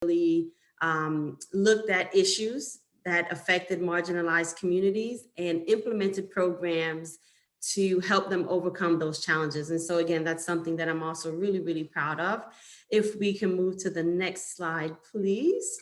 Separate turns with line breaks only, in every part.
really looked at issues that affected marginalized communities and implemented programs to help them overcome those challenges. And so again, that's something that I'm also really, really proud of. If we can move to the next slide, please.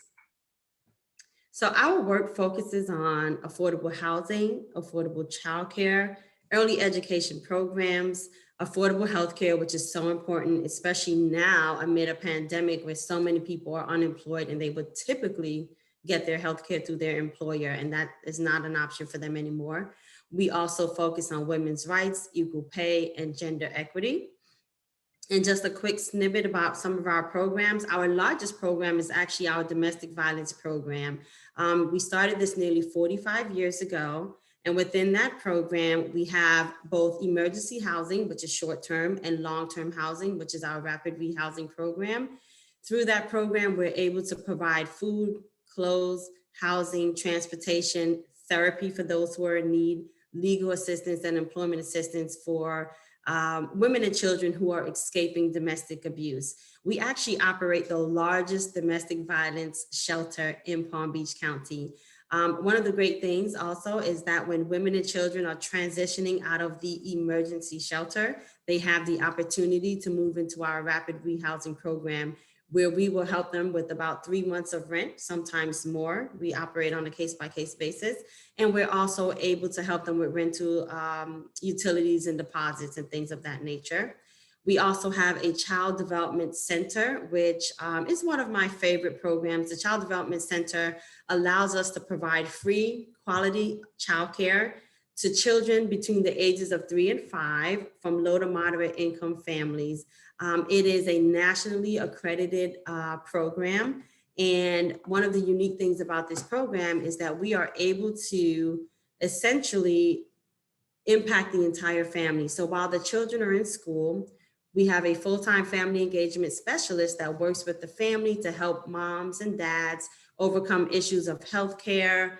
So our work focuses on affordable housing, affordable childcare, early education programs, affordable healthcare, which is so important, especially now amid a pandemic where so many people are unemployed and they would typically get their healthcare through their employer, and that is not an option for them anymore. We also focus on women's rights, equal pay, and gender equity. And just a quick snippet about some of our programs. Our largest program is actually our domestic violence program. We started this nearly 45 years ago. And within that program, we have both emergency housing, which is short-term, and long-term housing, which is our rapid rehousing program. Through that program, we're able to provide food, clothes, housing, transportation, therapy for those who are in need, legal assistance, and employment assistance for women and children who are escaping domestic abuse. We actually operate the largest domestic violence shelter in Palm Beach County. One of the great things also is that when women and children are transitioning out of the emergency shelter, they have the opportunity to move into our rapid rehousing program, where we will help them with about 3 months of rent, sometimes more. We operate on a case-by-case basis. And we're also able to help them with rental utilities and deposits and things of that nature. We also have a child development center, which is one of my favorite programs. The Child Development Center allows us to provide free quality childcare to children between the ages of 3 and 5 from low to moderate income families. It is a nationally accredited program. And one of the unique things about this program is that we are able to essentially impact the entire family. So while the children are in school, we have a full-time family engagement specialist that works with the family to help moms and dads overcome issues of healthcare,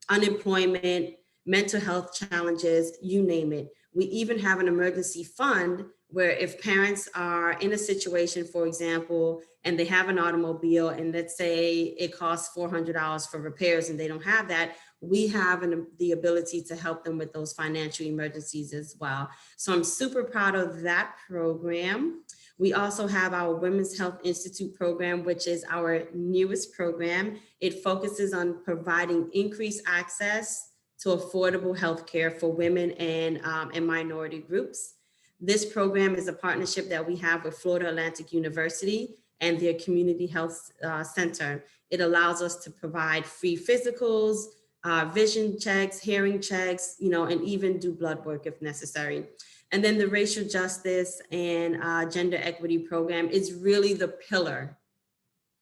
unemployment, mental health challenges, you name it. We even have an emergency fund where if parents are in a situation, for example, and they have an automobile and let's say it costs $400 for repairs and they don't have that, we have the ability to help them with those financial emergencies as well. So I'm super proud of that program. We also have our Women's Health Institute program, which is our newest program. It focuses on providing increased access to affordable healthcare for women and minority groups. This program is a partnership that we have with Florida Atlantic University and their Community Health Center. It allows us to provide free physicals, vision checks, hearing checks, and even do blood work if necessary. And then the racial justice and gender equity program is really the pillar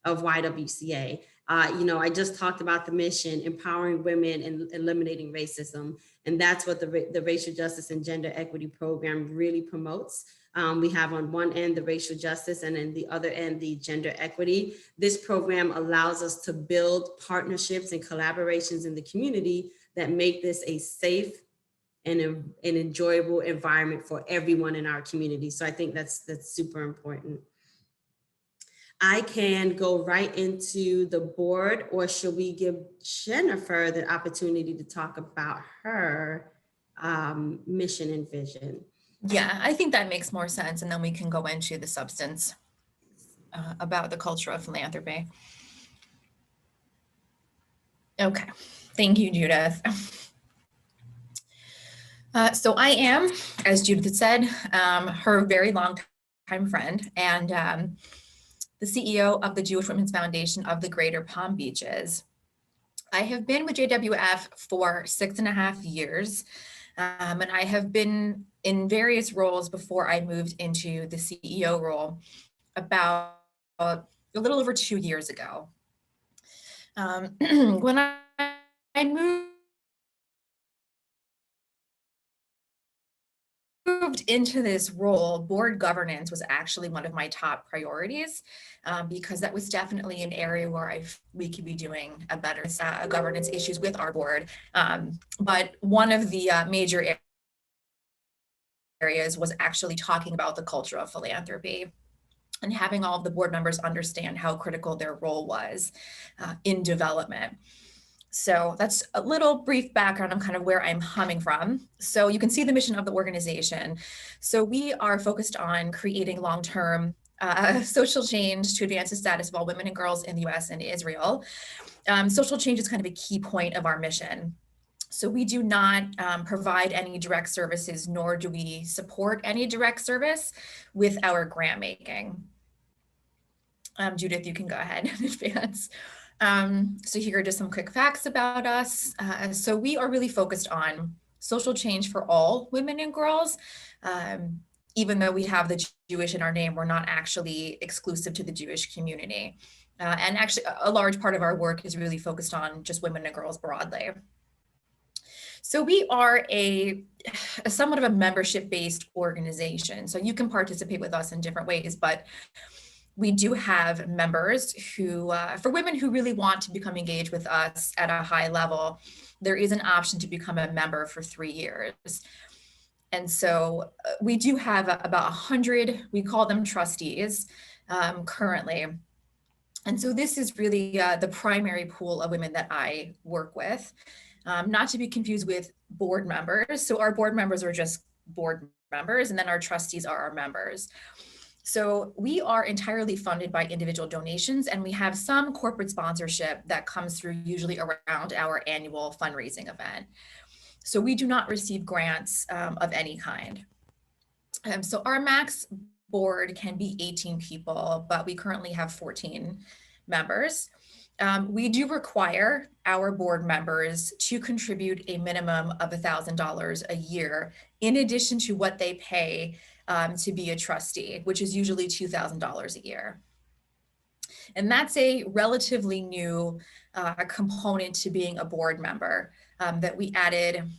of YWCA. I just talked about the mission, empowering women and eliminating racism. And that's what the racial justice and gender equity program really promotes. We have on one end the racial justice and then the other end the gender equity. This program allows us to build partnerships and collaborations in the community that make this a safe and an enjoyable environment for everyone in our community. So I think that's super important. I can go right into the board, or should we give Jennifer the opportunity to talk about her mission and vision?
Yeah, I think that makes more sense. And then we can go into the substance about the culture of philanthropy. Okay, thank you, Judith. So I am, as Judith said, her very long time friend and the CEO of the Jewish Women's Foundation of the Greater Palm Beaches. I have been with JWF for 6.5 years, and I have been in various roles before I moved into the CEO role about a little over 2 years ago. When I moved into this role, board governance was actually one of my top priorities because that was definitely an area where we could be doing a better governance issues with our board. But one of the major areas was actually talking about the culture of philanthropy. and having all of the board members understand how critical their role was in development. So that's a little brief background on kind of where I'm coming from. So you can see the mission of the organization. So we are focused on creating long-term social change to advance the status of all women and girls in the US and Israel. Social change is kind of a key point of our mission. So we do not provide any direct services, nor do we support any direct service with our grant making. Judith, you can go ahead and advance. So here are just some quick facts about us. So we are really focused on social change for all women and girls. Even though we have the Jewish in our name, we're not actually exclusive to the Jewish community. And actually a large part of our work is really focused on just women and girls broadly. So we are a somewhat of a membership-based organization. So you can participate with us in different ways, but we do have members who, for women who really want to become engaged with us at a high level, there is an option to become a member for 3 years. And so we do have about 100, we call them trustees currently. And so this is really the primary pool of women that I work with, not to be confused with board members. So our board members are just board members, and then our trustees are our members. So we are entirely funded by individual donations, and we have some corporate sponsorship that comes through usually around our annual fundraising event. So we do not receive grants of any kind. So our max board can be 18 people, but we currently have 14 members. We do require our board members to contribute a minimum of $1,000 a year in addition to what they pay to be a trustee, which is usually $2,000 a year. And that's a relatively new component to being a board member that we added,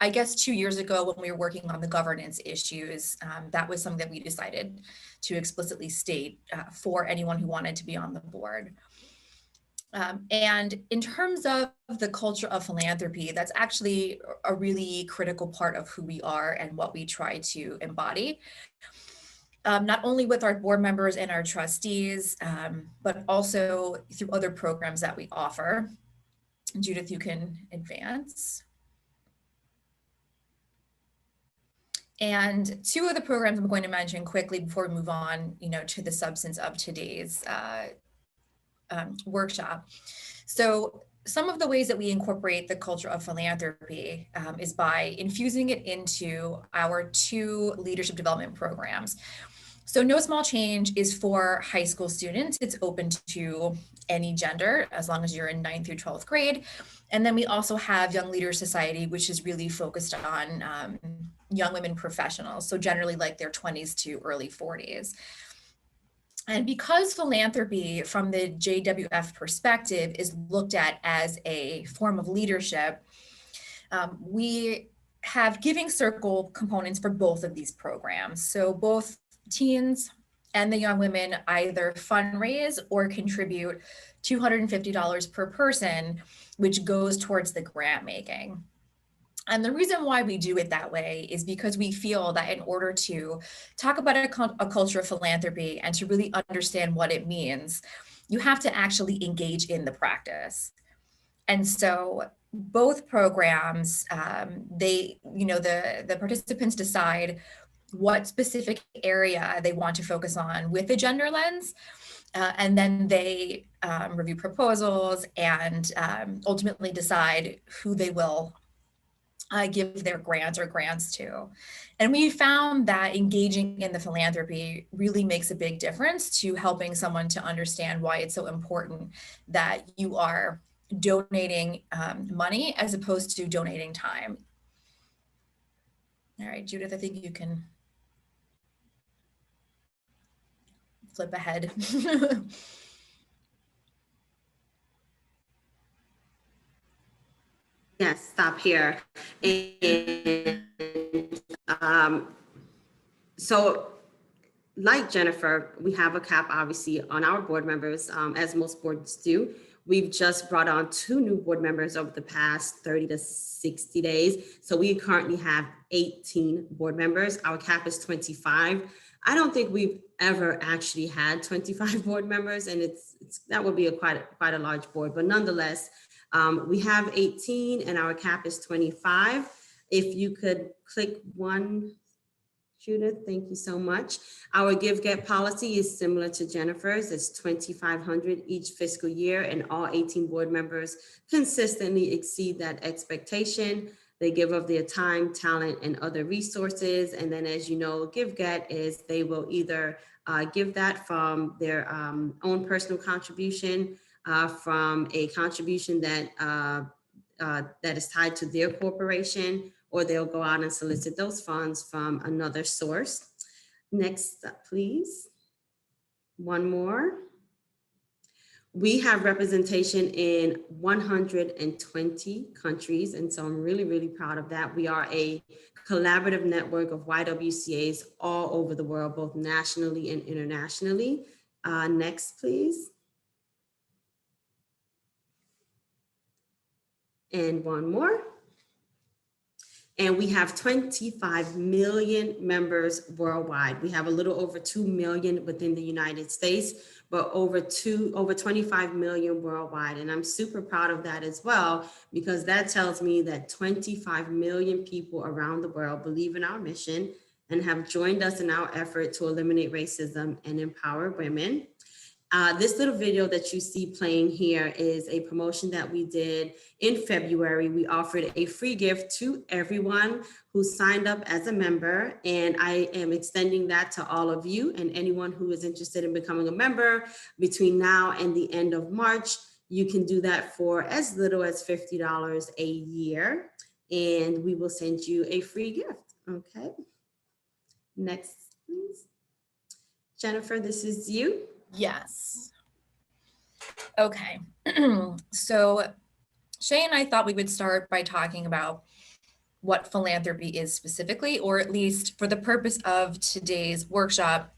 I guess, 2 years ago when we were working on the governance issues. That was something that we decided to explicitly state for anyone who wanted to be on the board. And in terms of the culture of philanthropy, that's actually a really critical part of who we are and what we try to embody. Not only with our board members and our trustees, but also through other programs that we offer. Judith, you can advance. And 2 of the programs I'm going to mention quickly before we move on, to the substance of today's workshop. So some of the ways that we incorporate the culture of philanthropy is by infusing it into our 2 leadership development programs. So No Small Change is for high school students. It's open to any gender as long as you're in 9th through 12th grade. And then we also have Young Leaders Society, which is really focused on young women professionals. So generally like their 20s to early 40s. And because philanthropy from the JWF perspective is looked at as a form of leadership, we have giving circle components for both of these programs. So both teens and the young women either fundraise or contribute $250 per person, which goes towards the grant making. And the reason why we do it that way is because we feel that in order to talk about a culture of philanthropy and to really understand what it means, you have to actually engage in the practice. And so both programs, the participants decide what specific area they want to focus on with a gender lens. And then they review proposals and ultimately decide who they will give their grants or grants to. And we found that engaging in the philanthropy really makes a big difference to helping someone to understand why it's so important that you are donating money as opposed to donating time. All right, Judith, I think you can flip ahead.
Yes, stop here. And so like Jennifer, we have a cap obviously on our board members, as most boards do. We've just brought on 2 new board members over the past 30 to 60 days. So we currently have 18 board members. Our cap is 25. I don't think we've ever actually had 25 board members, and that would be quite a large board, but nonetheless, we have 18 and our cap is 25. If you could click one, Judith, thank you so much. Our give get policy is similar to Jennifer's. It's 2,500 each fiscal year, and all 18 board members consistently exceed that expectation. They give of their time, talent, and other resources. And then, as you know, give get is they will either give that from their own personal contribution, from a contribution that is tied to their corporation, or they'll go out and solicit those funds from another source. Next up, please. One more. We have representation in 120 countries, and so I'm really, really proud of that. We are a collaborative network of YWCAs all over the world, both nationally and internationally. Next, please. And one more. And we have 25 million members worldwide. We have a little over 2 million within the United States, but over 25 million worldwide. And I'm super proud of that as well, because that tells me that 25 million people around the world believe in our mission and have joined us in our effort to eliminate racism and empower women. This little video that you see playing here is a promotion that we did in February. We offered a free gift to everyone who signed up as a member, and I am extending that to all of you and anyone who is interested in becoming a member between now and the end of March. You can do that for as little as $50 a year, and we will send you a free gift. Okay. Next, please. Jennifer, this is you.
Yes. Okay. So Shay and I thought we would start by talking about what philanthropy is specifically, or at least for the purpose of today's workshop,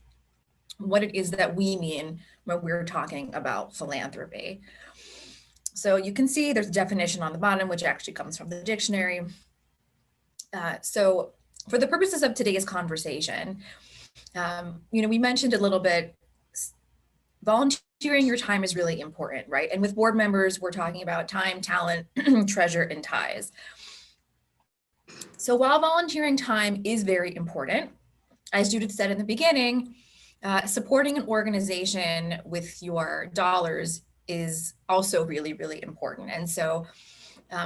what it is that we mean when we're talking about philanthropy. So you can see there's a definition on the bottom, which actually comes from the dictionary. So for the purposes of today's conversation, we mentioned a little bit, volunteering your time is really important, right? And with board members, we're talking about time, talent, treasure, and ties. So while volunteering time is very important, as Judith said in the beginning, supporting an organization with your dollars is also really, really important. And so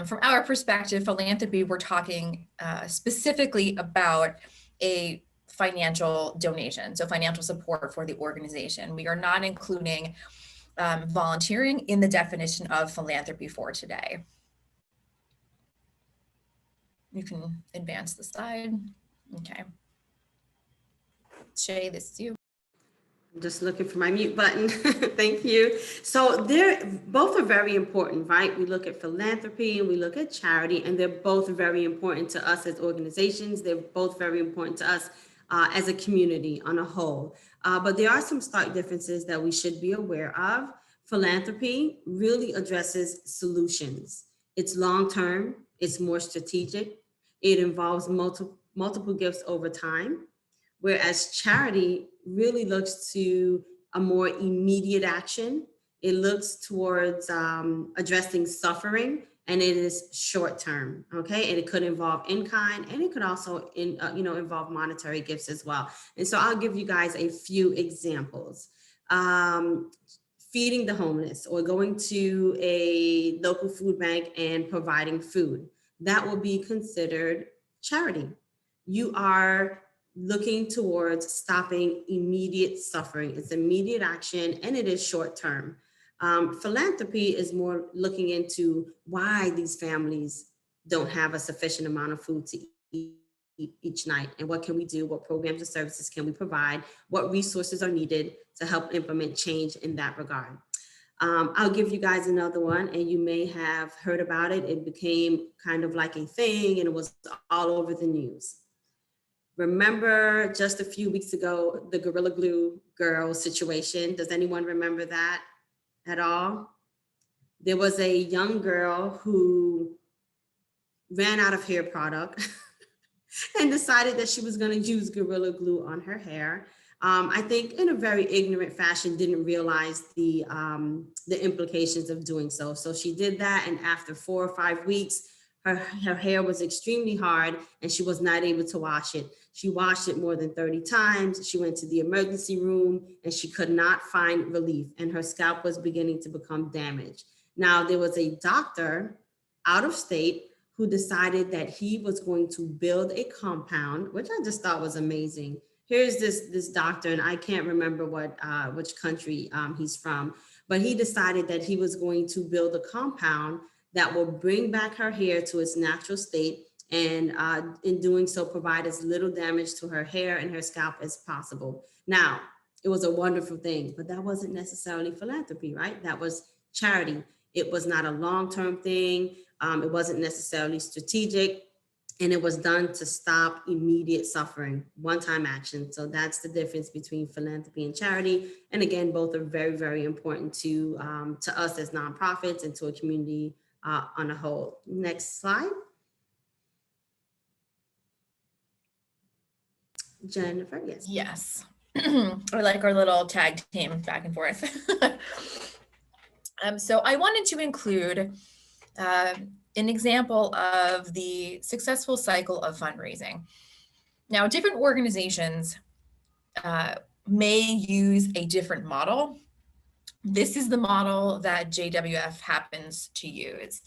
from our perspective, philanthropy, we're talking specifically about a financial donation, so financial support for the organization. We are not including volunteering in the definition of philanthropy for today. You can advance the slide. Okay. Shay, this is you.
I'm just looking for my mute button. Thank you. So they're both are very important, right? We look at philanthropy and we look at charity, and they're both very important to us as organizations. They're both very important to us as a community on a whole. But there are some stark differences that we should be aware of. Philanthropy really addresses solutions. It's long-term, it's more strategic, it involves multiple gifts over time, whereas charity really looks to a more immediate action. It looks towards addressing suffering, and it is short-term, okay? And it could involve in-kind, and it could also involve monetary gifts as well. And so I'll give you guys a few examples. Feeding the homeless, or going to a local food bank and providing food. That will be considered charity. You are looking towards stopping immediate suffering. It's immediate action, and it is short-term. Philanthropy is more looking into why these families don't have a sufficient amount of food to eat each night, and what can we do, what programs and services can we provide, what resources are needed to help implement change in that regard. I'll give you guys another one, and you may have heard about it. It became kind of like a thing, and it was all over the news. Remember just a few weeks ago, the Gorilla Glue girl situation? Does anyone remember that at all? There was a young girl who ran out of hair product and decided that she was going to use Gorilla Glue on her hair. I think in a very ignorant fashion, didn't realize the implications of doing so. So she did that, and after 4 or 5 weeks, her hair was extremely hard, and she was not able to wash it. She washed it more than 30 times. She went to the emergency room, and she could not find relief, and her scalp was beginning to become damaged. Now, there was a doctor out of state who decided that he was going to build a compound, which I just thought was amazing. Here's this doctor, and I can't remember which country he's from, but he decided that he was going to build a compound that will bring back her hair to its natural state, and in doing so, provide as little damage to her hair and her scalp as possible. Now, it was a wonderful thing, but that wasn't necessarily philanthropy, right? That was charity. It was not a long-term thing. It wasn't necessarily strategic, and it was done to stop immediate suffering, one-time action. So that's the difference between philanthropy and charity. And again, both are very, very important to us as nonprofits and to a community on a whole. Next slide. Jennifer, yes.
Yes. Or like our little tag team back and forth. So I wanted to include an example of the successful cycle of fundraising. Now, different organizations may use a different model. This is the model that JWF happens to use.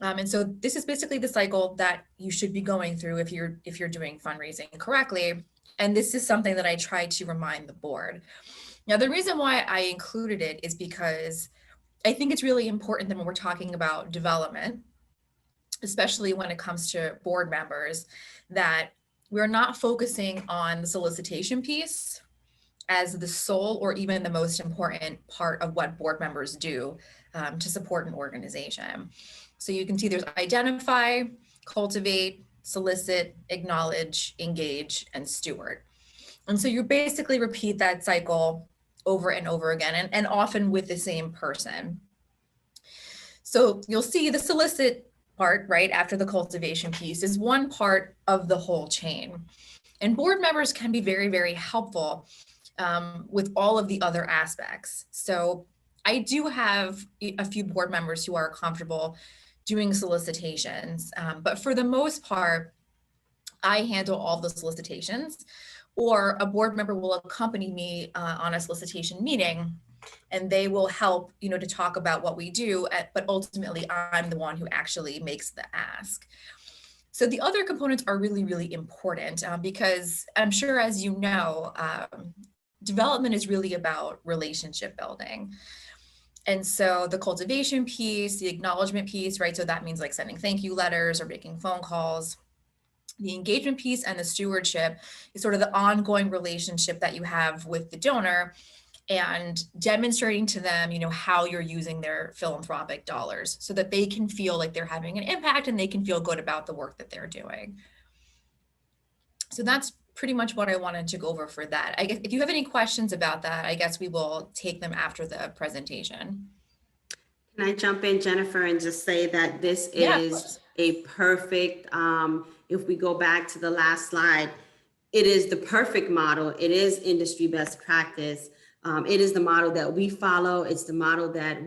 And so this is basically the cycle that you should be going through if you're doing fundraising correctly. And this is something that I try to remind the board. Now, the reason why I included it is because I think it's really important that when we're talking about development, especially when it comes to board members, that we're not focusing on the solicitation piece as the sole or even the most important part of what board members do to support an organization. So you can see there's identify, cultivate, solicit, acknowledge, engage, and steward. And so you basically repeat that cycle over and over again, and often with the same person. So you'll see the solicit part, right, after the cultivation piece is one part of the whole chain. And board members can be very, very helpful with all of the other aspects. So I do have a few board members who are comfortable doing solicitations, but for the most part, I handle all the solicitations, or a board member will accompany me on a solicitation meeting, and they will help, to talk about what we do, but ultimately I'm the one who actually makes the ask. So the other components are really, really important because I'm sure, as you know, development is really about relationship building. And so the cultivation piece, the acknowledgement piece, right? So that means like sending thank you letters or making phone calls. The engagement piece and the stewardship is sort of the ongoing relationship that you have with the donor and demonstrating to them, how you're using their philanthropic dollars so that they can feel like they're having an impact and they can feel good about the work that they're doing. So that's pretty much what I wanted to go over for that. I guess if you have any questions about that, I guess we will take them after the presentation.
Can I jump in, Jennifer, and just say that this is a perfect, if we go back to the last slide, it is the perfect model. It is industry best practice. It is the model that we follow. It's the model that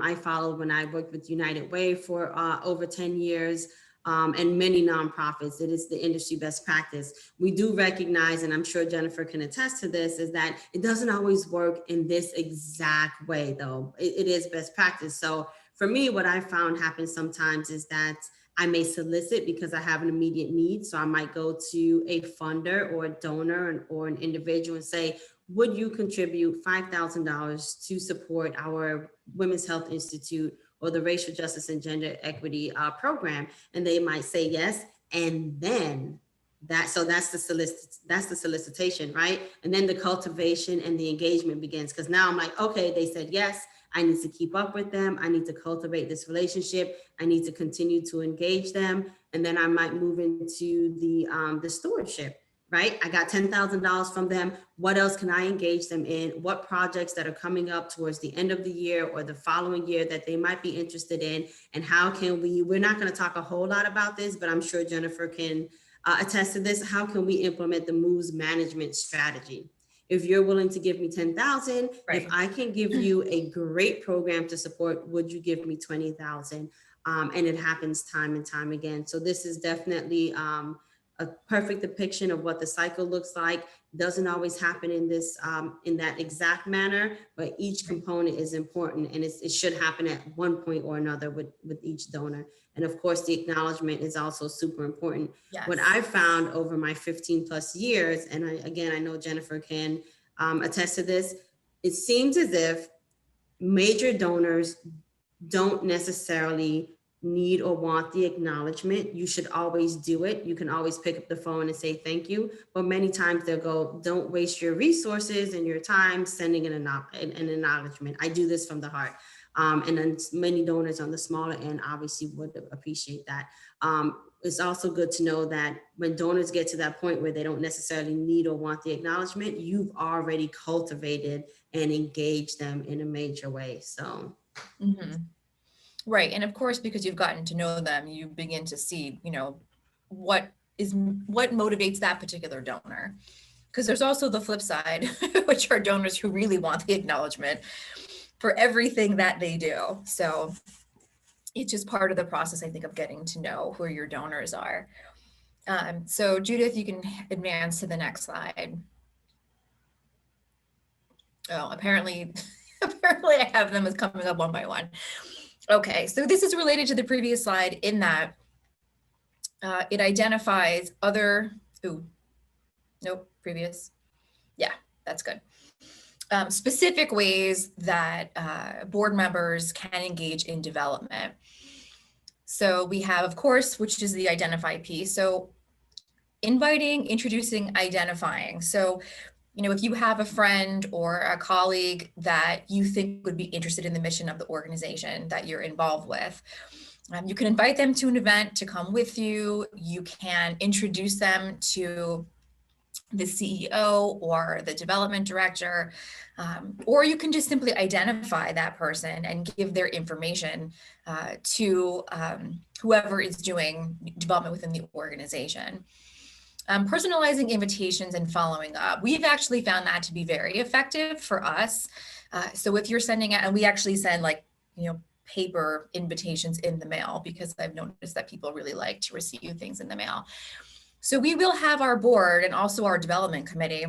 I followed when I worked with United Way for over 10 years. And many nonprofits. It is the industry best practice. We do recognize, and I'm sure Jennifer can attest to this, is that it doesn't always work in this exact way, though. It is best practice. So for me, what I found happens sometimes is that I may solicit because I have an immediate need. So I might go to a funder or a donor or an individual and say, would you contribute $5,000 to support our Women's Health Institute or the Racial Justice and Gender Equity program? And they might say yes. And then that's the solicitation, right? And then the cultivation and the engagement begins. Because now I'm like, okay, they said yes. I need to keep up with them. I need to cultivate this relationship. I need to continue to engage them. And then I might move into the stewardship. Right? I got $10,000 from them. What else can I engage them in? What projects that are coming up towards the end of the year or the following year that they might be interested in? And how can we're not going to talk a whole lot about this, but I'm sure Jennifer can attest to this. How can we implement the moves management strategy? If you're willing to give me 10,000,
Right.
if I can give you a great program to support, would you give me 20,000? And it happens time and time again. So this is definitely a perfect depiction of what the cycle looks like. Doesn't always happen in this in that exact manner, but each component is important, and it should happen at one point or another with each donor. And of course, the acknowledgement is also super important.
Yes.
What I've found over my 15 plus years, and I know Jennifer can attest to this, it seems as if major donors don't necessarily need or want the acknowledgement. You should always do it. You can always pick up the phone and say thank you. But many times they'll go, don't waste your resources and your time sending an acknowledgement. I do this from the heart. And then many donors on the smaller end obviously would appreciate that. It's also good to know that when donors get to that point where they don't necessarily need or want the acknowledgement, you've already cultivated and engaged them in a major way. So.
Mm-hmm. Right. And of course, because you've gotten to know them, you begin to see, what motivates that particular donor. Because there's also the flip side, which are donors who really want the acknowledgement for everything that they do. So it's just part of the process, I think, of getting to know who your donors are. So Judith, you can advance to the next slide. Oh, apparently I have them as coming up one by one. Okay, so this is related to the previous slide in that it identifies other, yeah, that's good. Specific ways that board members can engage in development. So we have, of course, which is the identify piece. So inviting, introducing, identifying. So if you have a friend or a colleague that you think would be interested in the mission of the organization that you're involved with, you can invite them to an event to come with you. You can introduce them to the CEO or the development director, or you can just simply identify that person and give their information to whoever is doing development within the organization. Personalizing invitations and following up. We've actually found that to be very effective for us. So if you're sending out, and we actually send paper invitations in the mail, because I've noticed that people really like to receive things in the mail. So we will have our board and also our development committee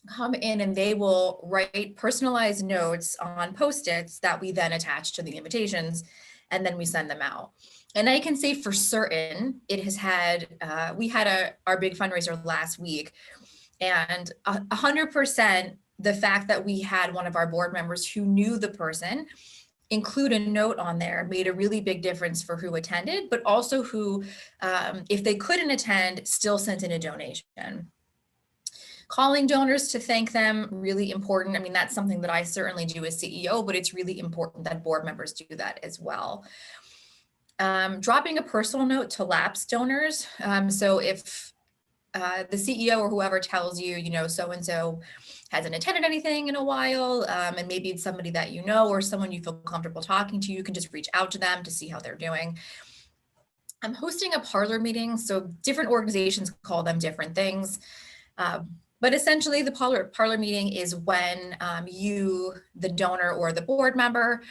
come in, and they will write personalized notes on Post-its that we then attach to the invitations, and then we send them out. And I can say for certain, it has had, we had our big fundraiser last week, and 100% the fact that we had one of our board members who knew the person include a note on there made a really big difference for who attended, but also who, if they couldn't attend, still sent in a donation. Calling donors to thank them, really important. I mean, that's something that I certainly do as CEO, but it's really important that board members do that as well. Dropping a personal note to lapsed donors. So if the CEO or whoever tells you, so-and-so hasn't attended anything in a while, and maybe it's somebody that you know or someone you feel comfortable talking to, you can just reach out to them to see how they're doing. I'm hosting a parlor meeting, so different organizations call them different things. But essentially the parlor meeting is when you, the donor or the board member,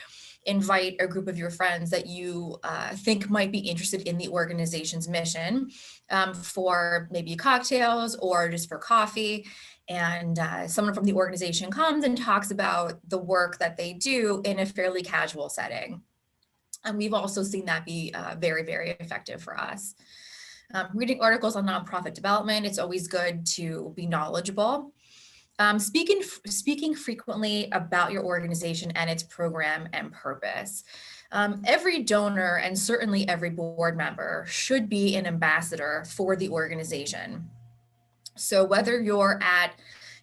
invite a group of your friends that you think might be interested in the organization's mission for maybe cocktails or just for coffee. And someone from the organization comes and talks about the work that they do in a fairly casual setting. And we've also seen that be very, very effective for us. Reading articles on nonprofit development, it's always good to be knowledgeable. Speaking frequently about your organization and its program and purpose. Every donor and certainly every board member should be an ambassador for the organization. So whether you're at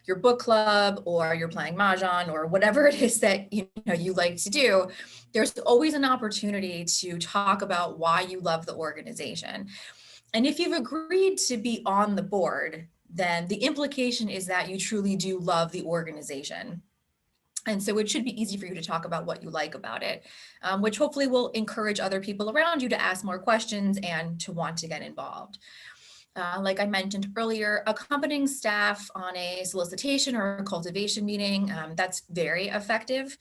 your book club or you're playing Mahjong or whatever it is that you like to do, there's always an opportunity to talk about why you love the organization. And if you've agreed to be on the board, then the implication is that you truly do love the organization. And so it should be easy for you to talk about what you like about it, which hopefully will encourage other people around you to ask more questions and to want to get involved. like I mentioned earlier, accompanying staff on a solicitation or a cultivation meeting, that's very effective.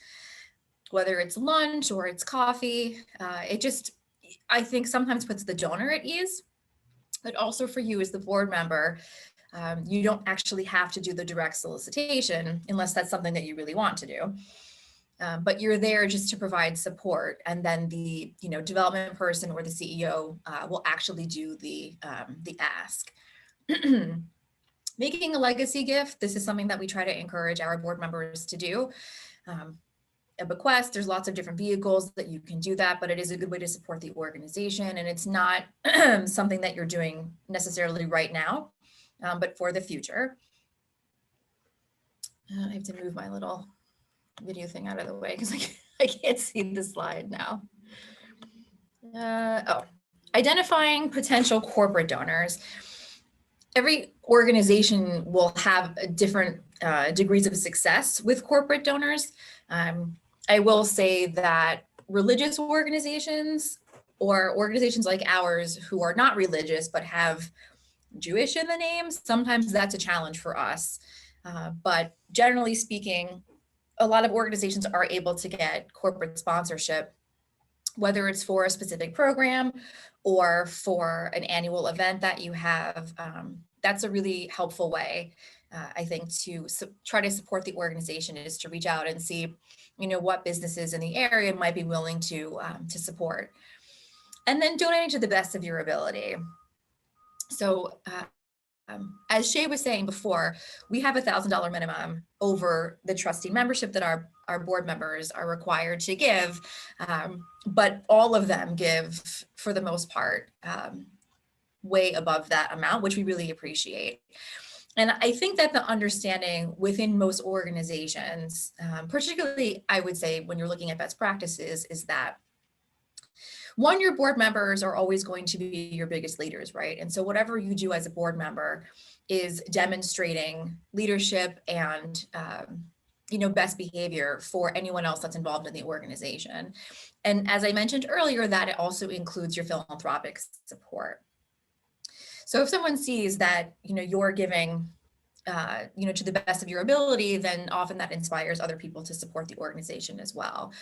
Whether it's lunch or it's coffee, it just, I think sometimes puts the donor at ease, but also for you as the board member, you don't actually have to do the direct solicitation unless that's something that you really want to do. But you're there just to provide support, and then the development person or the CEO will actually do the ask. Making a legacy gift, this is something that we try to encourage our board members to do. A bequest, there's lots of different vehicles that you can do that, but it is a good way to support the organization, and it's not something that you're doing necessarily right now, but for the future. I have to move my little video thing out of the way because I can't see the slide now. Identifying potential corporate donors. Every organization will have different degrees of success with corporate donors. I will say that religious organizations or organizations like ours who are not religious but have Jewish in the name, sometimes that's a challenge for us. But generally speaking, a lot of organizations are able to get corporate sponsorship, whether it's for a specific program or for an annual event that you have. That's a really helpful way, I think, to try to support the organization, is to reach out and see, what businesses in the area might be willing to support. And then donating to the best of your ability. So as Shay was saying before, we have $1,000 minimum over the trustee membership that our board members are required to give, but all of them give, for the most part, way above that amount, which we really appreciate. And I think that the understanding within most organizations, particularly I would say when you're looking at best practices, is that one, your board members are always going to be your biggest leaders, right? And so whatever you do as a board member is demonstrating leadership and best behavior for anyone else that's involved in the organization. And as I mentioned earlier, that it also includes your philanthropic support. So if someone sees that you're giving to the best of your ability, then often that inspires other people to support the organization as well.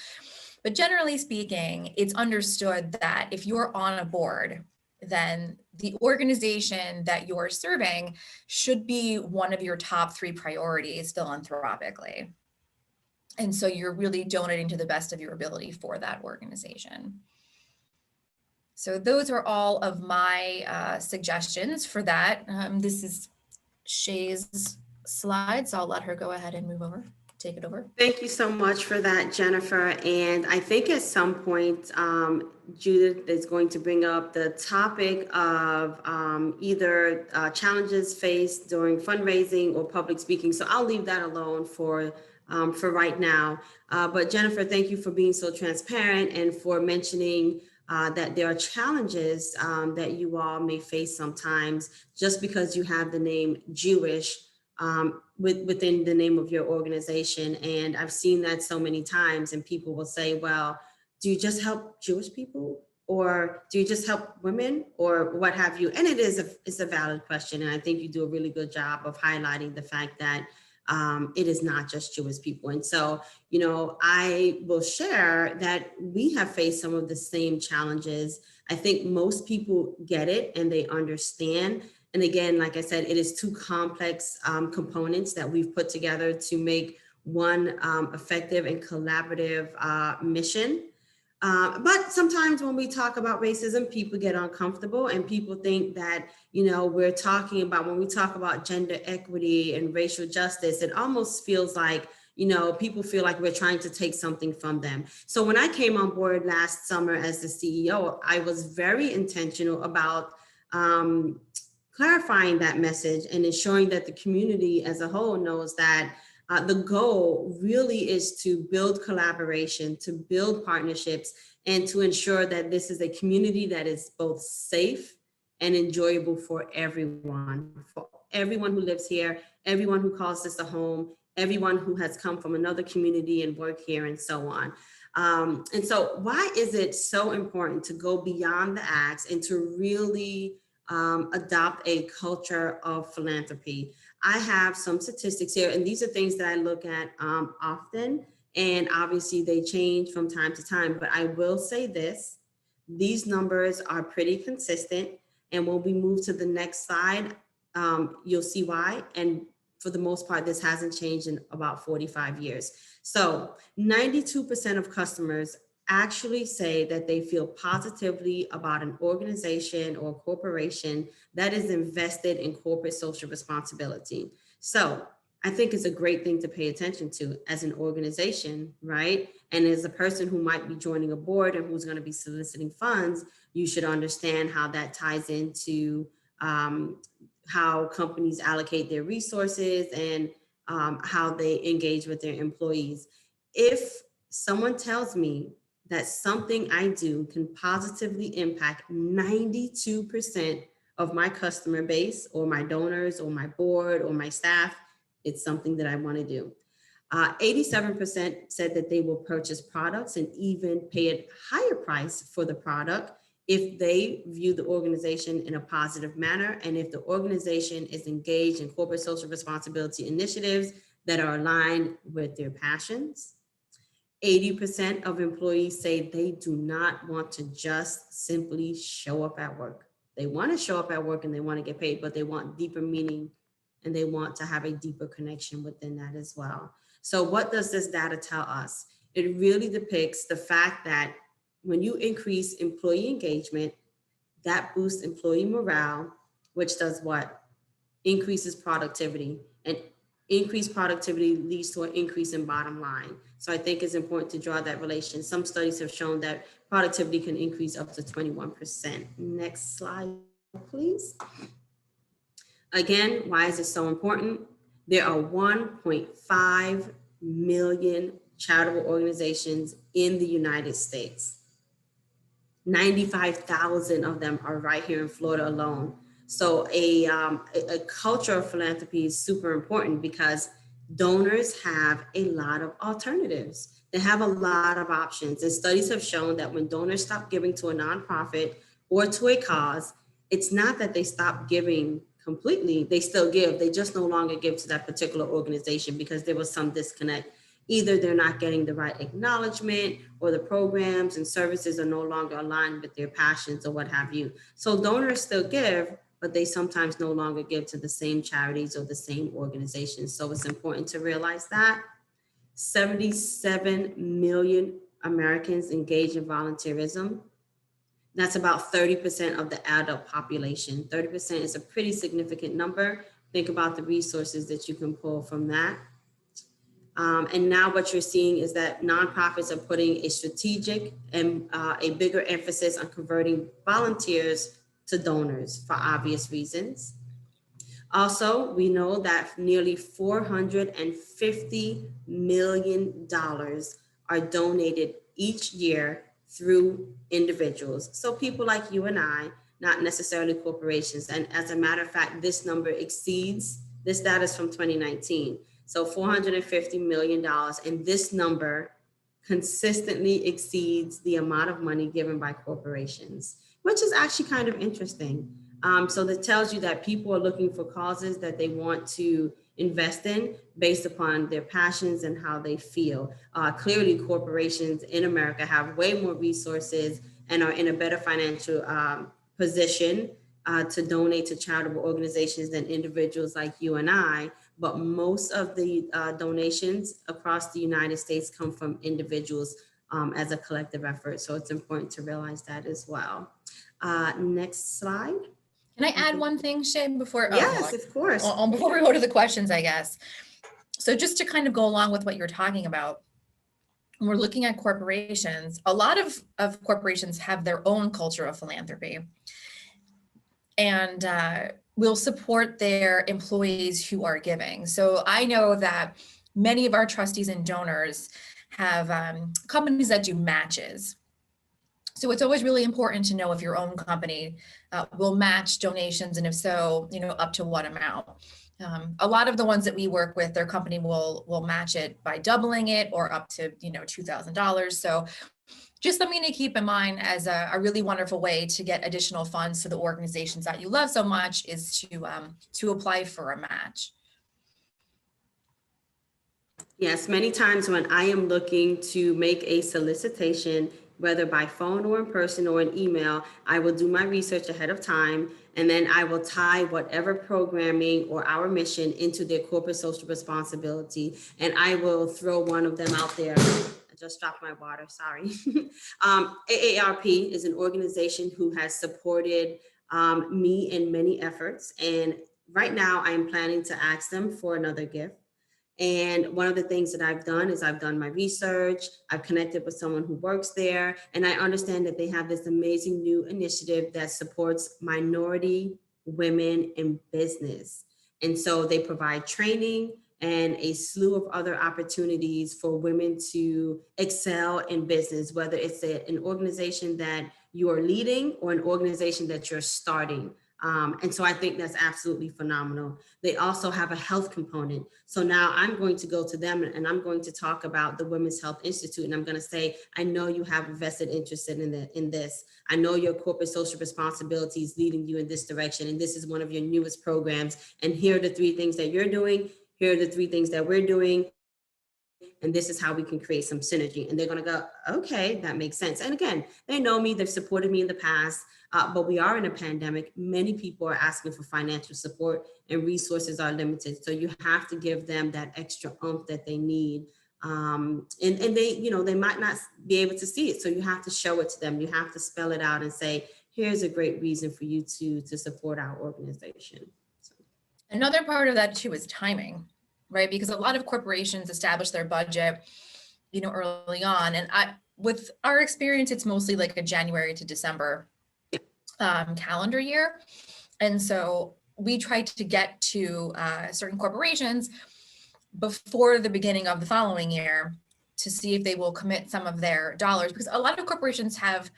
But generally speaking, it's understood that if you're on a board, then the organization that you're serving should be one of your top 3 priorities philanthropically. And so you're really donating to the best of your ability for that organization. So those are all of my suggestions for that. This is Shay's slide, so I'll let her go ahead and take it over.
Thank you so much for that, Jennifer. And I think at some point, Judith is going to bring up the topic of either challenges faced during fundraising or public speaking. So I'll leave that alone for right now. But Jennifer, thank you for being so transparent and for mentioning that there are challenges that you all may face sometimes just because you have the name Jewish within the name of your organization. And I've seen that so many times, and people will say, well, do you just help Jewish people, or do you just help women, or what have you? And it's a valid question. And I think you do a really good job of highlighting the fact that it is not just Jewish people. And so, I will share that we have faced some of the same challenges. I think most people get it and they understand. And again, like I said, it is 2 complex components that we've put together to make one effective and collaborative mission. But sometimes when we talk about racism, people get uncomfortable and people think that, we're talking about, when we talk about gender equity and racial justice, it almost feels like, people feel like we're trying to take something from them. So when I came on board last summer as the CEO, I was very intentional about clarifying that message and ensuring that the community as a whole knows that the goal really is to build collaboration, to build partnerships, and to ensure that this is a community that is both safe and enjoyable for everyone who lives here, everyone who calls this a home, everyone who has come from another community and work here, and so on. And so why is it so important to go beyond the acts and to really adopt a culture of philanthropy. I have some statistics here, and these are things that I look at often, and obviously they change from time to time, but I will say this, these numbers are pretty consistent, and when we move to the next slide, you'll see why, and for the most part, this hasn't changed in about 45 years. So 92% of customers actually say that they feel positively about an organization or corporation that is invested in corporate social responsibility. So I think it's a great thing to pay attention to as an organization, right? And as a person who might be joining a board and who's going to be soliciting funds, you should understand how that ties into how companies allocate their resources and how they engage with their employees. If someone tells me that something I do can positively impact 92% of my customer base or my donors or my board or my staff, it's something that I want to do. 87% said that they will purchase products and even pay a higher price for the product if they view the organization in a positive manner and if the organization is engaged in corporate social responsibility initiatives that are aligned with their passions. 80% of employees say they do not want to just simply show up at work. They want to show up at work and they want to get paid, but they want deeper meaning and they want to have a deeper connection within that as well. So what does this data tell us? It really depicts the fact that when you increase employee engagement, that boosts employee morale, which does what? Increases productivity, and increased productivity leads to an increase in bottom line. So I think it's important to draw that relation. Some studies have shown that productivity can increase up to 21%. Next slide, please. Again, why is it so important? There are 1.5 million charitable organizations in the United States. 95,000 of them are right here in Florida alone. So a culture of philanthropy is super important because donors have a lot of alternatives. They have a lot of options. And studies have shown that when donors stop giving to a nonprofit or to a cause, it's not that they stop giving completely. They still give. They just no longer give to that particular organization because there was some disconnect. Either they're not getting the right acknowledgement or the programs and services are no longer aligned with their passions or what have you. So donors still give, but they sometimes no longer give to the same charities or the same organizations. So it's important to realize that 77 million Americans engage in volunteerism. That's about 30% of the adult population. 30% is a pretty significant number. Think about the resources that you can pull from that. And now what you're seeing is that nonprofits are putting a strategic and a bigger emphasis on converting volunteers to donors for obvious reasons. Also, we know that nearly $450 million are donated each year through individuals. So people like you and I, not necessarily corporations. And as a matter of fact, this number exceeds, this data is from 2019. So $450 million, and this number consistently exceeds the amount of money given by corporations, which is actually kind of interesting. So that tells you that people are looking for causes that they want to invest in based upon their passions and how they feel. Clearly, corporations in America have way more resources and are in a better financial position to donate to charitable organizations than individuals like you and I. But most of the donations across the United States come from individuals as a collective effort. So it's important to realize that as well. Next slide.
Can I add one thing, Shay, before?
Yes, of course.
Before we go to the questions, I guess. So just to kind of go along with what you're talking about, when we're looking at corporations, a lot of corporations have their own culture of philanthropy. And will support their employees who are giving. So I know that many of our trustees and donors have companies that do matches. So it's always really important to know if your own company will match donations, and if so, up to what amount. A lot of the ones that we work with, their company will match it by doubling it or up to $2,000. So just something to keep in mind as a really wonderful way to get additional funds to the organizations that you love so much is to apply for a match.
Yes, many times when I am looking to make a solicitation, whether by phone or in person or an email, I will do my research ahead of time, and then I will tie whatever programming or our mission into their corporate social responsibility, and I will throw one of them out there. I just dropped my water, sorry. AARP is an organization who has supported me in many efforts, and right now I am planning to ask them for another gift. And one of the things that I've done is I've done my research, I've connected with someone who works there, and I understand that they have this amazing new initiative that supports minority women in business. And so they provide training and a slew of other opportunities for women to excel in business, whether it's an organization that you are leading or an organization that you're starting. And so I think that's absolutely phenomenal. They also have a health component. So now I'm going to go to them and I'm going to talk about the Women's Health Institute. And I'm going to say, I know you have a vested interest in this. I know your corporate social responsibility is leading you in this direction. And this is one of your newest programs. And here are the 3 things that you're doing. Here are the 3 things that we're doing. And this is how we can create some synergy. And they're going to go, okay, that makes sense. And again, they know me, they've supported me in the past, but we are in a pandemic. Many people are asking for financial support and resources are limited. So you have to give them that extra oomph that they need. And they, they might not be able to see it. So you have to show it to them. You have to spell it out and say, here's a great reason for you to support our organization. So.
Another part of that too is timing, right? Because a lot of corporations establish their budget, early on. And with our experience, it's mostly like a January to December calendar year. And so we try to get to certain corporations before the beginning of the following year to see if they will commit some of their dollars, because a lot of corporations have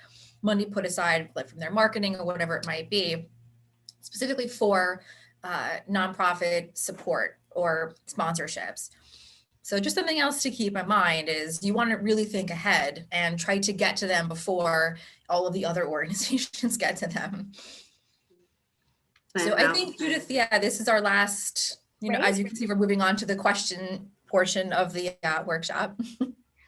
money put aside, like from their marketing or whatever it might be, specifically for nonprofit support or sponsorships. So just something else to keep in mind is you want to really think ahead and try to get to them before all of the other organizations get to them. So I think, Judith, this is our last, as you can see, we're moving on to the question portion of the workshop.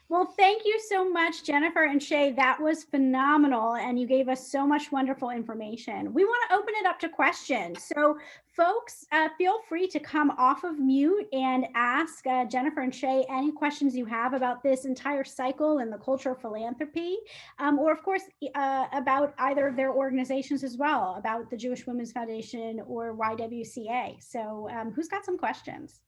Well, thank you so much, Jennifer and Shay. That was phenomenal. And you gave us so much wonderful information. We want to open it up to questions. So folks, feel free to come off of mute and ask Jennifer and Shay any questions you have about this entire cycle and the culture of philanthropy, or of course, about either of their organizations as well, about the Jewish Women's Foundation or YWCA. So who's got some questions?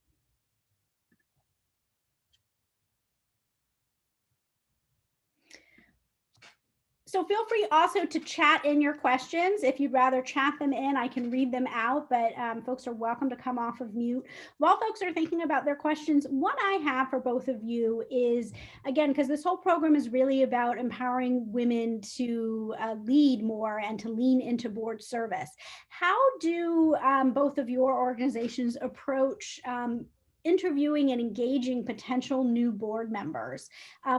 So feel free also to chat in your questions. If you'd rather chat them in, I can read them out, but folks are welcome to come off of mute. While folks are thinking about their questions, one I have for both of you is, again, because this whole program is really about empowering women to lead more and to lean into board service. How do both of your organizations approach interviewing and engaging potential new board members?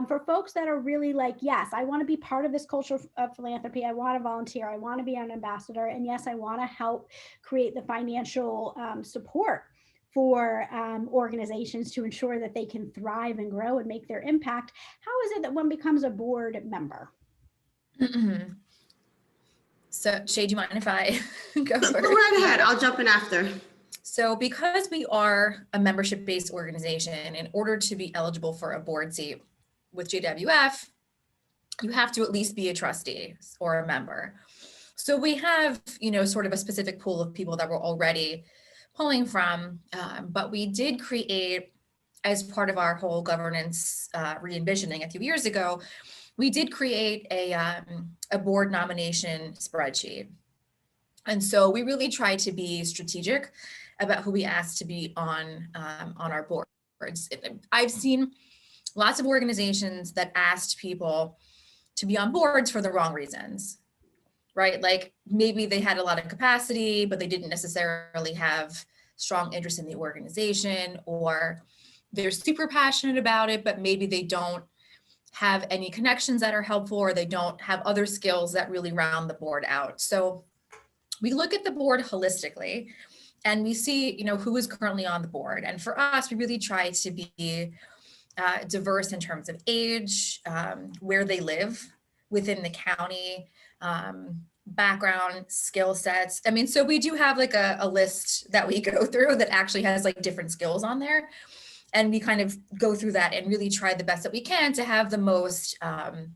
For folks that are really like, yes, I want to be part of this culture of philanthropy. I want to volunteer. I want to be an ambassador. And yes, I want to help create the financial support for organizations to ensure that they can thrive and grow and make their impact. How is it that one becomes a board member?
Mm-hmm. So Shay, do you mind if I go first?
Go right ahead. I'll jump in after.
So because we are a membership-based organization, in order to be eligible for a board seat with JWF, you have to at least be a trustee or a member. So we have, sort of a specific pool of people that we're already pulling from, but we did create, as part of our whole governance re-envisioning a few years ago, we did create a board nomination spreadsheet. And so we really try to be strategic about who we ask to be on our boards. I've seen lots of organizations that asked people to be on boards for the wrong reasons, right? Like maybe they had a lot of capacity, but they didn't necessarily have strong interest in the organization, or they're super passionate about it, but maybe they don't have any connections that are helpful, or they don't have other skills that really round the board out. So we look at the board holistically and we see, you know, who is currently on the board. And for us, we really try to be diverse in terms of age, where they live within the county, background, skill sets. I mean, so we do have like a list that we go through that actually has like different skills on there. And we kind of go through that and really try the best that we can to have the most, I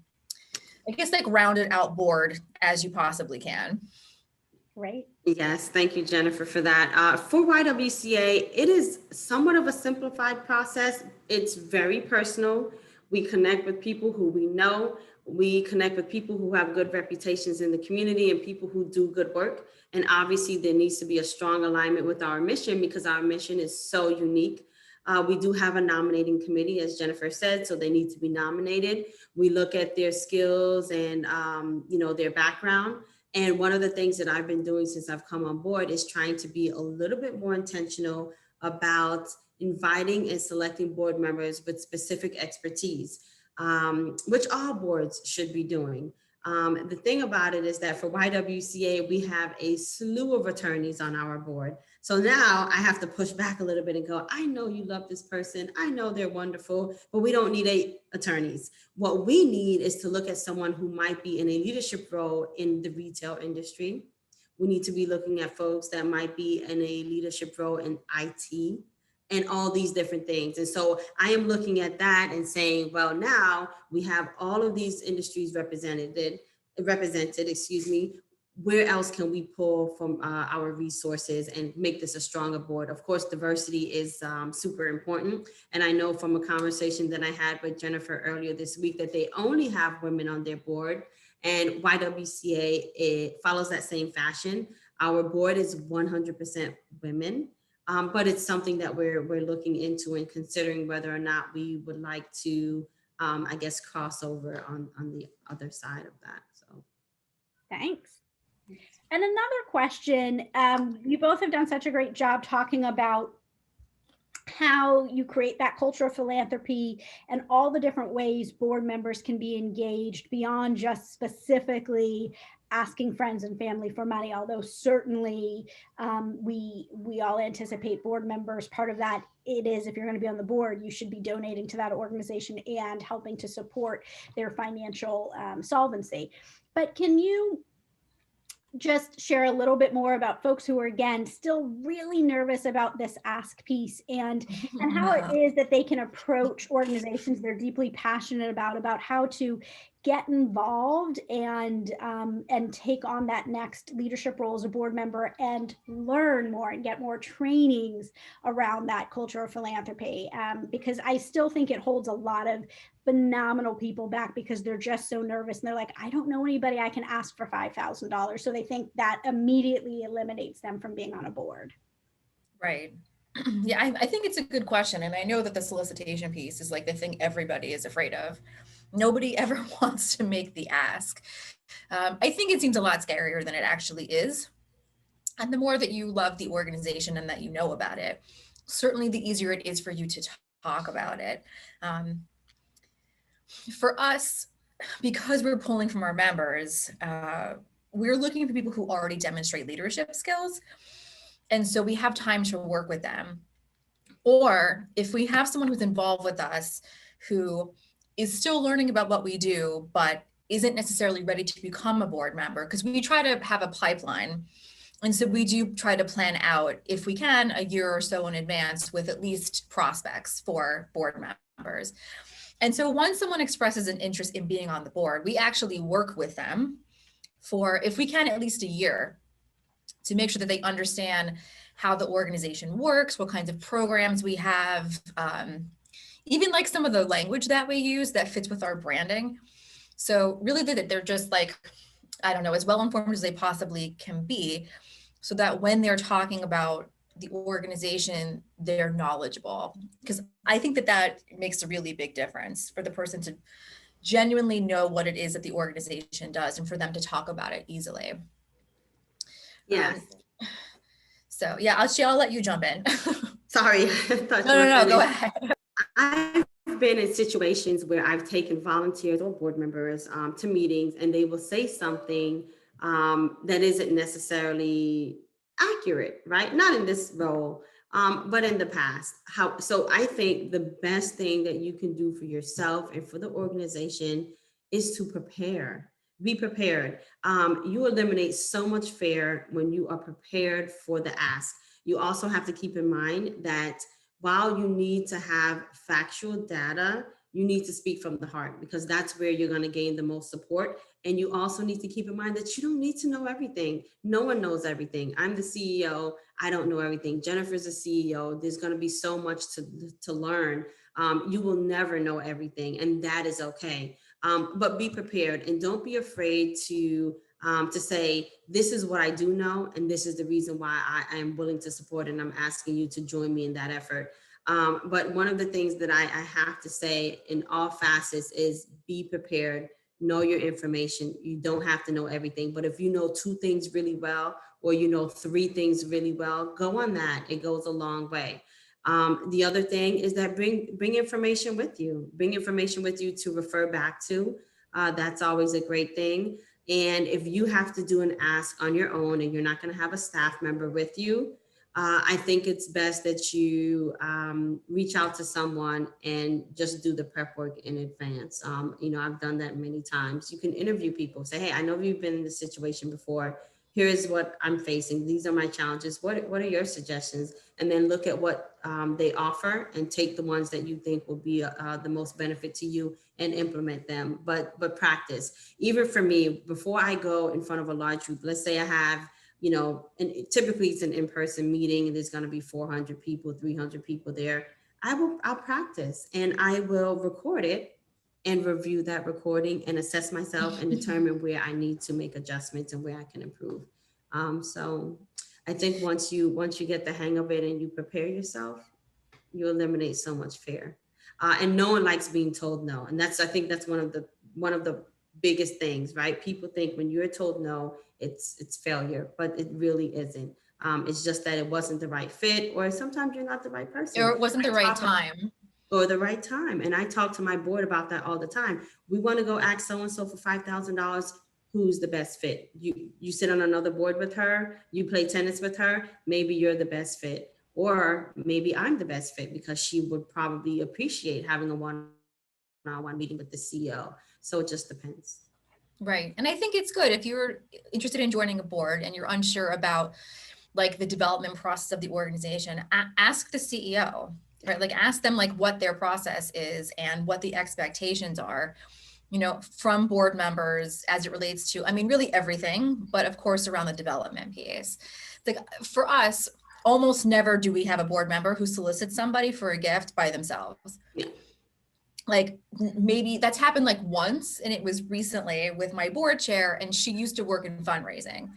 guess, like rounded out board as you possibly can.
Right.
Yes, thank you, Jennifer, for that. For YWCA, it is somewhat of a simplified process. It's very personal. We connect with people who we know. We connect with people who have good reputations in the community and people who do good work. And obviously, there needs to be a strong alignment with our mission because our mission is so unique. We do have a nominating committee, as Jennifer said, so they need to be nominated. We look at their skills and their background. And one of the things that I've been doing since I've come on board is trying to be a little bit more intentional about inviting and selecting board members with specific expertise, which all boards should be doing. The thing about it is that for YWCA, we have a slew of attorneys on our board. So now I have to push back a little bit and go, I know you love this person. I know they're wonderful, but we don't need 8 attorneys. What we need is to look at someone who might be in a leadership role in the retail industry. We need to be looking at folks that might be in a leadership role in IT and all these different things. And so I am looking at that and saying, well, now we have all of these industries represented, where else can we pull from our resources and make this a stronger board? Of course, diversity is super important. And I know from a conversation that I had with Jennifer earlier this week that they only have women on their board, and YWCA, it follows that same fashion. Our board is 100% women, but it's something that we're looking into and considering whether or not we would like to, cross over on the other side of that. So,
thanks. And another question, you both have done such a great job talking about how you create that culture of philanthropy and all the different ways board members can be engaged beyond just specifically asking friends and family for money, although certainly we all anticipate board members, part of that it is, if you're going to be on the board, you should be donating to that organization and helping to support their financial solvency. But can you just share a little bit more about folks who are, again, still really nervous about this ask piece and how it is that they can approach organizations they're deeply passionate about how to get involved and take on that next leadership role as a board member and learn more and get more trainings around that culture of philanthropy, because I still think it holds a lot of phenomenal people back because they're just so nervous and they're like, I don't know anybody I can ask for $5,000. So they think that immediately eliminates them from being on a board.
Right. Yeah, I think it's a good question. And I know that the solicitation piece is like the thing everybody is afraid of. Nobody ever wants to make the ask. I think it seems a lot scarier than it actually is. And the more that you love the organization and that you know about it, certainly the easier it is for you to talk about it. For us, because we're pulling from our members, we're looking for people who already demonstrate leadership skills. And so we have time to work with them. Or if we have someone who's involved with us who is still learning about what we do, but isn't necessarily ready to become a board member, because we try to have a pipeline. And so we do try to plan out, if we can, a year or so in advance with at least prospects for board members. And so once someone expresses an interest in being on the board, we actually work with them for, if we can, at least a year to make sure that they understand how the organization works, what kinds of programs we have, even like some of the language that we use that fits with our branding. So really that they're just like, I don't know, as well informed as they possibly can be, so that when they're talking about the organization, they're knowledgeable. Because I think that that makes a really big difference for the person to genuinely know what it is that the organization does and for them to talk about it easily.
yes.
So yeah, I'll let you jump in.
Sorry.
No, go ahead.
I've been in situations where I've taken volunteers or board members to meetings, and they will say something that isn't necessarily accurate, right? Not in this role, but in the past. So I think the best thing that you can do for yourself and for the organization is to prepare. Be prepared. You eliminate so much fear when you are prepared for the ask. You also have to keep in mind that while you need to have factual data, you need to speak from the heart, because that's where you're going to gain the most support. And you also need to keep in mind that you don't need to know everything. No one knows everything. I'm the CEO. I don't know everything. Jennifer's the CEO. There's going to be so much to learn. You will never know everything, and that is okay. But be prepared, and don't be afraid to say, this is what I do know, and this is the reason why I am willing to support, and I'm asking you to join me in that effort. But one of the things that I have to say in all facets is be prepared, know your information. You don't have to know everything, but if you know 2 things really well, or you know 3 things really well, go on that. It goes a long way. The other thing is that bring information with you. Bring information with you to refer back to. That's always a great thing. And if you have to do an ask on your own and you're not going to have a staff member with you, I think it's best that you reach out to someone and just do the prep work in advance. I've done that many times. You can interview people, say, hey, I know you've been in this situation before. Here's what I'm facing. These are my challenges. What are your suggestions? And then look at what they offer and take the ones that you think will be the most benefit to you and implement them. But practice. Even for me, before I go in front of a large group, let's say I have, and typically it's an in-person meeting and there's going to be 400 people, 300 people there. I'll practice and I will record it and review that recording and assess myself and determine where I need to make adjustments and where I can improve. So I think once you get the hang of it and you prepare yourself, you eliminate so much fear. And no one likes being told no. And I think that's one of the biggest things, right? People think when you're told no, it's failure, but it really isn't. It's just that it wasn't the right fit, or sometimes you're not the right person.
Or it wasn't the right time.
Or the right time. And I talk to my board about that all the time. We want to go ask so-and-so for $5,000. Who's the best fit? You sit on another board with her, you play tennis with her, maybe you're the best fit. Or maybe I'm the best fit because she would probably appreciate having a one-on-one meeting with the CEO. So it just depends.
Right. And I think it's good if you're interested in joining a board and you're unsure about like the development process of the organization, ask the CEO, right? Like ask them like what their process is and what the expectations are, from board members as it relates to, really everything, but of course around the development piece. Like for us, almost never do we have a board member who solicits somebody for a gift by themselves.
Yeah.
Like maybe that's happened like once, and it was recently with my board chair, and she used to work in fundraising.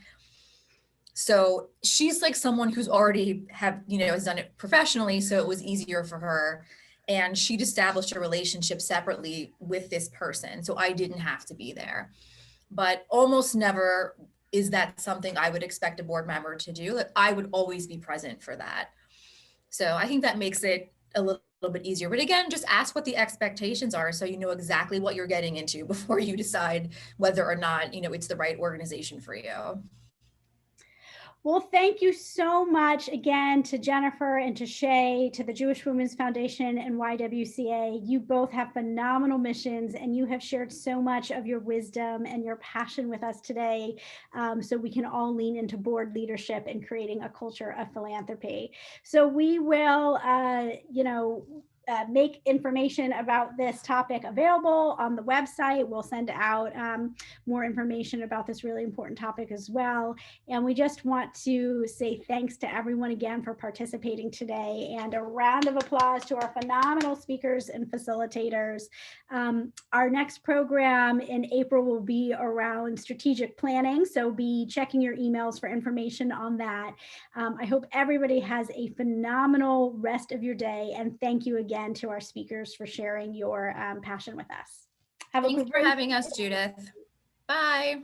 So she's like someone who's already has done it professionally. So it was easier for her. And she'd established a relationship separately with this person. So I didn't have to be there. But almost never is that something I would expect a board member to do. Like I would always be present for that. So I think that makes it a little bit easier. But again, just ask what the expectations are so you know exactly what you're getting into before you decide whether or not, it's the right organization for you.
Well, thank you so much again to Jennifer and to Shay, to the Jewish Women's Foundation and YWCA. You both have phenomenal missions and you have shared so much of your wisdom and your passion with us today, so we can all lean into board leadership and creating a culture of philanthropy. So we will, make information about this topic available on the website. We'll send out more information about this really important topic as well. And we just want to say thanks to everyone again for participating today, and a round of applause to our phenomenal speakers and facilitators. Our next program in April will be around strategic planning, so be checking your emails for information on that. I hope everybody has a phenomenal rest of your day, and thank you again to our speakers for sharing your passion with us.
Thanks for having us, Judith. Bye.